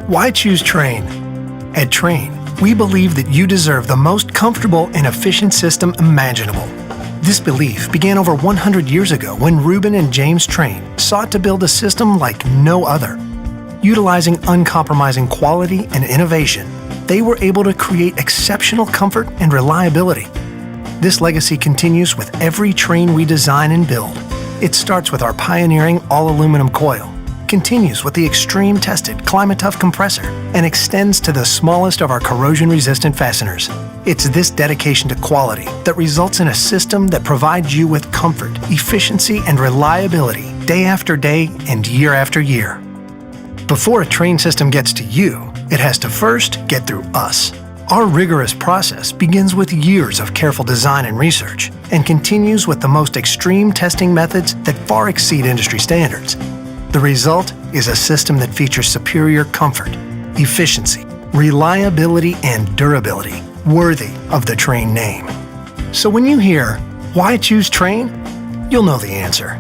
Why choose Trane? At Trane, we believe that you deserve the most comfortable and efficient system imaginable. This belief began over 100 years ago when Reuben and James Trane sought to build a system like no other. Utilizing uncompromising quality and innovation, they were able to create exceptional comfort and reliability. This legacy continues with every Trane we design and build. It starts with our pioneering all-aluminum coil, continues with the extreme-tested Climate-Tough compressor, and extends to the smallest of our corrosion-resistant fasteners. It's this dedication to quality that results in a system that provides you with comfort, efficiency, and reliability day after day and year after year. Before a Trane system gets to you, it has to first get through us. Our rigorous process begins with years of careful design and research and continues with the most extreme testing methods that far exceed industry standards. The result is a system that features superior comfort, efficiency, reliability, and durability, worthy of the Trane name. So when you hear, "Why choose Trane?" you'll know the answer.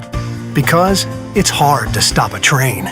Because it's hard to stop a Trane.